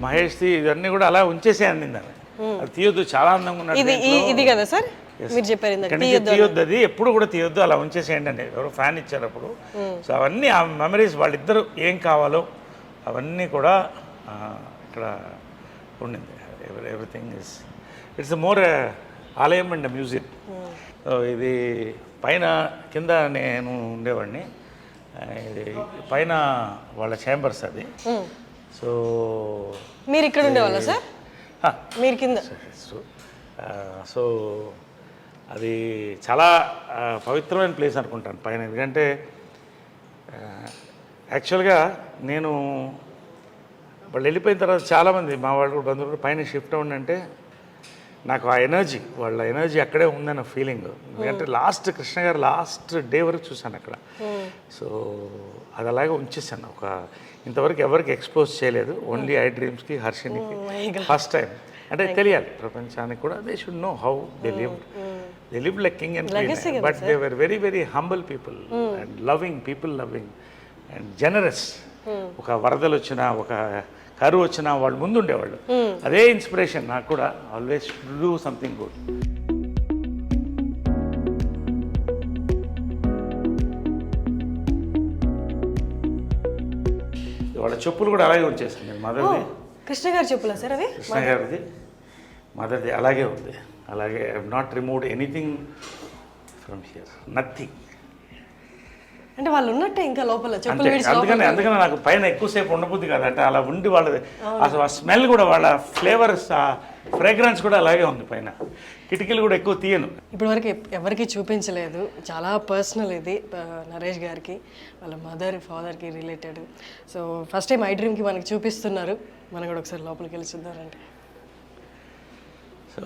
మహేష్ది ఇవన్నీ కూడా అలా ఉంచేసే అందిందని అది తీయొద్దు, చాలా అందంగా ఉన్నాడు. ఇది కదా సార్ మీరు చెప్పారు తీయొద్దు, అది ఎప్పుడు కూడా తీయొద్దు, అలా ఉంచేసేయండి అని ఎవరో ఫ్యాన్ ఇచ్చారు అప్పుడు. సో అవన్నీ ఆ మెమరీస్ వాళ్ళిద్దరు ఏం కావాలో అవన్నీ కూడా ఇక్కడ ఉండింది. ఎవ్రీథింగ్ ఇట్స్ మోర్ ఆలయం అండ్ మ్యూజియం. ఇది పైన కింద నేను ఉండేవాడిని, ఇది పైన వాళ్ళ ఛాంబర్స్ అది. సో మీరు ఇక్కడ ఉండేవాళ్ళ సార్, మీరు కింద. సో అది చాలా పవిత్రమైన ప్లేస్ అనుకుంటాను పైన. ఎందుకంటే యాక్చువల్గా నేను వాళ్ళు వెళ్ళిపోయిన తర్వాత చాలామంది మా వాళ్ళు కూడా బంధువులు పైన షిఫ్ట్ అవ్వండి అంటే నాకు ఆ ఎనర్జీ, వాళ్ళ ఎనర్జీ అక్కడే ఉందన్న ఫీలింగ్. ఎందుకంటే కృష్ణ గారు లాస్ట్ డే వరకు చూశాను అక్కడ. సో అది అలాగే ఉంచేసాను. ఇంతవరకు ఎవరికి ఎక్స్పోజ్ చేయలేదు, ఓన్లీ ఐ డ్రీమ్స్కి హర్షినికి ఫస్ట్ టైం. అంటే తెలియాలి ప్రపంచానికి కూడా, they should know how they live like king and queen, but they were very very humble people and loving people, loving and generous. ఒక వరదలు వచ్చినా, ఒక కరువు వచ్చినా వాళ్ళు ముందు ఉండేవాళ్ళు. అదే ఇన్స్పిరేషన్ నాకు కూడా, ఆల్వేస్ డూ సంథింగ్ గుడ్. వాళ్ళ చెప్పులు కూడా అలాగే ఉంచేసాను నేను. మదర్ది కృష్ణ గారి చెప్పులా సార్ అవి? కృష్ణ గారిది మదర్ది అలాగే ఉంది, అలాగే I have not removed anything from here, nothing. అంటే వాళ్ళు ఉన్నట్టే ఇంకా లోపల చెప్పులు. అందుకని నాకు పైన ఎక్కువసేపు ఉండబుద్ది కాదు. అంటే అలా ఉండి వాళ్ళది అసలు ఆ స్మెల్ కూడా, వాళ్ళ ఫ్లేవర్స్, ఆ ఫ్రేగ్రెన్స్ కూడా అలాగే ఉంది పైన. కిటికీలు కూడా ఎక్కువ తీయను. ఇప్పటివరకు ఎవరికి చూపించలేదు, చాలా పర్సనల్ ఇది నరేష్ గారికి, వాళ్ళ మదర్ ఫాదర్కి related. So first time I డ్రీమ్కి మనకి చూపిస్తున్నారు, మనం కూడా ఒకసారి లోపలికి వెళ్ళి చూద్దారంటే. సో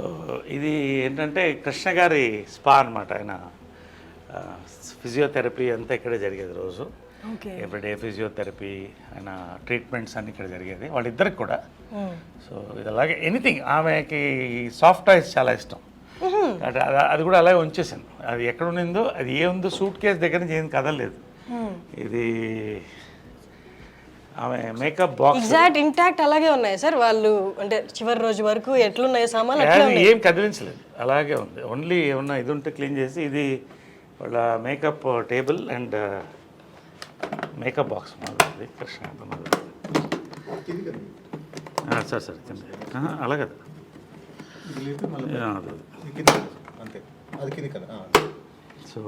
ఇది ఏంటంటే కృష్ణ గారి స్పా అనమాట. ఆయన ఫిజియోథెరపీ అంతా ఇక్కడే జరిగేది రోజు. ఎవ్రీడే ఫిజియోథెరపీ, ఆయన ట్రీట్మెంట్స్ అన్నీ ఇక్కడ జరిగేది వాళ్ళిద్దరికి కూడా. సో ఇది అలాగే ఎనీథింగ్, ఆమెకి సాఫ్ట్ టాయ్స్ చాలా ఇష్టం. అది కూడా అలాగే ఉంచేసాను. అది ఎక్కడ ఉండిందో, అది ఏముందో సూట్ కేసు దగ్గర నుంచి ఏం కదలలేదు. ఇది ఆమె మేకప్ బాక్స్ ఎగ్జాక్ట్ ఇంటాక్ట్ అలాగే ఉన్నాయి సార్. వాళ్ళు అంటే చివరి రోజు వరకు ఎట్లున్నాయి సామాన్లు ఏం కదిలించలేదు, అలాగే ఉంది. ఓన్లీ ఏమన్నా ఇది ఉంటే క్లీన్ చేసి, ఇది వాళ్ళ makeup table and makeup box మాది కృష్ణ సార్ కింద అలా కదా. సో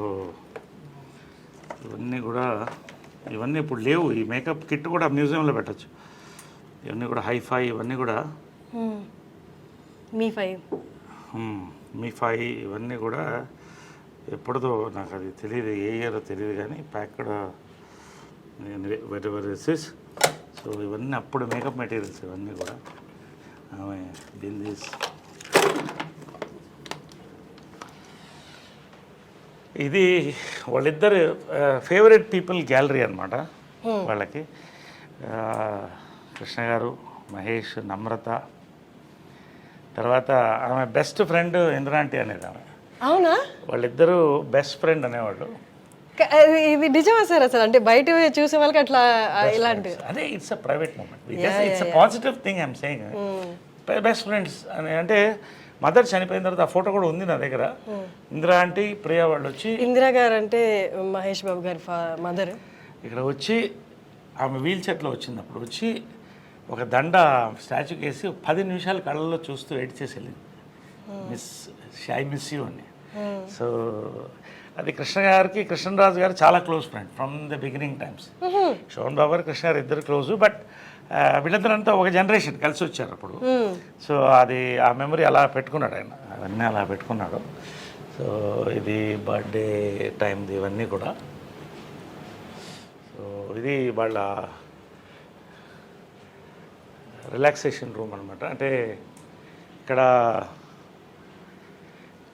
ఇవన్నీ ఇప్పుడు లేవు. ఈ మేకప్ కిట్ కూడా మ్యూజియంలో పెట్టచ్చు. ఇవన్నీ కూడా హైఫై, ఇవన్నీ కూడా మీ ఫై ఇవన్నీ కూడా ఎప్పుడుదో నాకు అది తెలియదు, ఏ ఇయర్ తెలియదు, కానీ ప్యాక్డ్ వెరైటీస్. సో ఇవన్నీ అప్పుడు మేకప్ మెటీరియల్స్ ఇవన్నీ కూడా. ఆమె దీని ఇది వాళ్ళిద్దరు ఫేవరెట్ పీపుల్ గ్యాలరీ అనమాట వాళ్ళకి. కృష్ణ గారు, మహేష్, నమ్రత, తర్వాత ఆమె బెస్ట్ ఫ్రెండ్ ఇంద్రాంటి అనేది ఆమె. అవునా? వాళ్ళిద్దరూ బెస్ట్ ఫ్రెండ్ అనేవాళ్ళు. ఇది నిజమా సార్? అసలు అంటే బయట చూసే వాళ్ళకి అట్లా ఇలాంటి అదే it's a private moment, it's a positive thing I'm saying. Best friends అని అంటే మదర్ చనిపోయిన తర్వాత ఆ ఫోటో కూడా ఉంది నా దగ్గర. ఇందిరా ఆంటీ, ప్రియా వాళ్ళు వచ్చి, ఇందిరా గారు అంటే మహేష్ బాబు గారి మదర్, ఇక్కడ వచ్చి ఆమె వీల్ చైర్లో వచ్చింది. అప్పుడు వచ్చి ఒక దండ స్టాచ్యూకి వేసి 10 నిమిషాలు కళ్ళల్లో చూస్తూ ఎడిట్ చేసి వెళ్ళింది, ఐ మిస్ యూ అని. సో అది కృష్ణ గారికి, కృష్ణరాజు గారు చాలా close friend from the beginning times. Sobhan Babu గారు, కృష్ణ గారు ఇద్దరు క్లోజు. బట్ వీళ్ళందరంతా ఒక జనరేషన్ కలిసి వచ్చారు అప్పుడు. సో అది ఆ మెమరీ అలా పెట్టుకున్నాడు ఆయన, అవన్నీ అలా పెట్టుకున్నాడు. సో ఇది బర్త్డే టైంది ఇవన్నీ కూడా. సో ఇది వాళ్ళ రిలాక్సేషన్ రూమ్ అనమాట. అంటే ఇక్కడ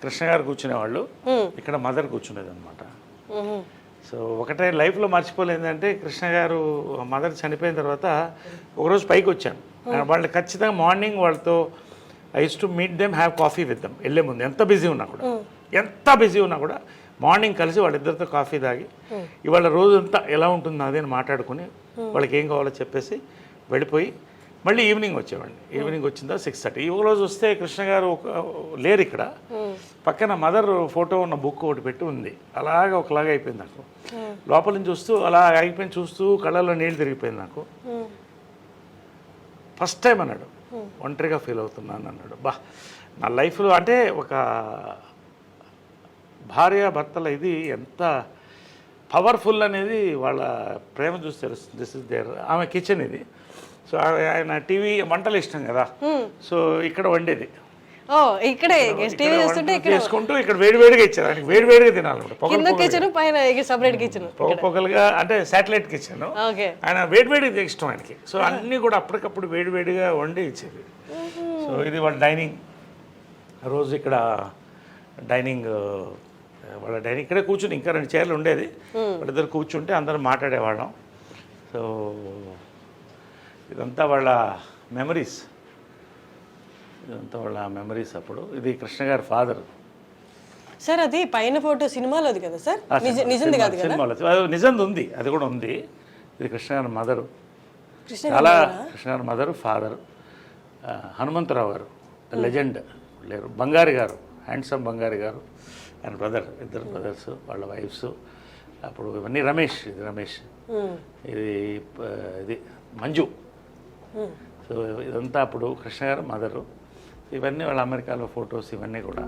కృష్ణ గారు కూర్చునేవాళ్ళు, ఇక్కడ మదర్ కూర్చునేది అనమాట. సో ఒకటే లైఫ్లో మర్చిపోలేదంటే కృష్ణ గారు మదర్ చనిపోయిన తర్వాత ఒకరోజు పైకి వచ్చాను. వాళ్ళు ఖచ్చితంగా మార్నింగ్ వాళ్ళతో I use to meet them, have coffee with them. వెళ్ళే ముందు ఎంత బిజీ ఉన్నా కూడా మార్నింగ్ కలిసి వాళ్ళిద్దరితో కాఫీ తాగి ఇవాళ రోజంతా ఎలా ఉంటుందో అదే మాట్లాడుకుని వాళ్ళకి ఏం కావాలో చెప్పేసి వెళ్ళిపోయి మళ్ళీ ఈవినింగ్ వచ్చేవాడిని. ఈవినింగ్ వచ్చిందా 6:30. ఒక రోజు వస్తే కృష్ణ గారు లేరు ఇక్కడ, పక్కన మదర్ ఫోటో ఉన్న బుక్ ఒకటి పెట్టి ఉంది. అలాగా ఒకలాగా అయిపోయింది నాకు. లోపల నుంచి చూస్తూ అలా ఆగిపోయింది, చూస్తూ కళ్ళల్లో నీళ్ళు తిరిగిపోయింది నాకు. ఫస్ట్ టైం అన్నాడు, ఒంటరిగా ఫీల్ అవుతున్నాను అన్నాడు. బా, నా లైఫ్లో అంటే ఒక భార్య భర్తల ఇది ఎంత పవర్ఫుల్ అనేది వాళ్ళ ప్రేమ చూసి తెలుస్తుంది. This is there. ఆమె కిచెన్ ఇది. సో ఆయన టీవీ వంటలు ఇష్టం కదా, సో ఇక్కడ వండేది. ఓ ఇక్కడే టీవీ చూస్తుంటే ఇక్కడ చేసుకుంటూ ఇక్కడ వేడివేడిగా ఇచ్చారు ఆయనకి, వేడివేడిగా తినాలి. కింద కిచెన్ పైన సెపరేట్ కిచెన్, పొగలుగా అంటే శాటిలైట్ కిచెన్. ఓకే. ఆయన వేడివేడిగా ఇష్టం ఆయనకి. సో అన్నీ కూడా అప్పటికప్పుడు వేడివేడిగా వండి ఇచ్చేది. సో ఇది వాళ్ళ డైనింగ్. రోజు ఇక్కడ డైనింగ్, వాళ్ళ డైనింగ్ ఇక్కడే కూర్చుని, ఇంకా 2 చైర్లు ఉండేది, వాళ్ళిద్దరు కూర్చుంటే అందరూ మాట్లాడేవాళ్ళం. సో ఇదంతా వాళ్ళ మెమరీస్, ఇదంతా వాళ్ళ మెమరీస్ అప్పుడు. ఇది కృష్ణ గారి ఫాదర్. సార్ అది పైన ఫోటో సినిమాలోది కదా సార్, నిజంది కాదు కదా? సినిమాలో నిజంది ఉంది, అది కూడా ఉంది. ఇది కృష్ణ గారి మదరు, చాలా కృష్ణ గారి మదరు, ఫాదర్. హనుమంతరావు గారు లెజెండ్ లేరు. బంగారి గారు, హ్యాండ్సమ్ బంగారి గారు, ఆయన బ్రదర్, ఇద్దరు బ్రదర్స్, వాళ్ళ వైఫ్స్. అప్పుడు ఇవన్నీ రమేష్, ఇది రమేష్, ఇది మంజు. సో ఇదంతా అప్పుడు కృష్ణ గారు మదరు. ఇవన్నీ వాళ్ళ అమెరికాలో ఫొటోస్, ఇవన్నీ కూడా.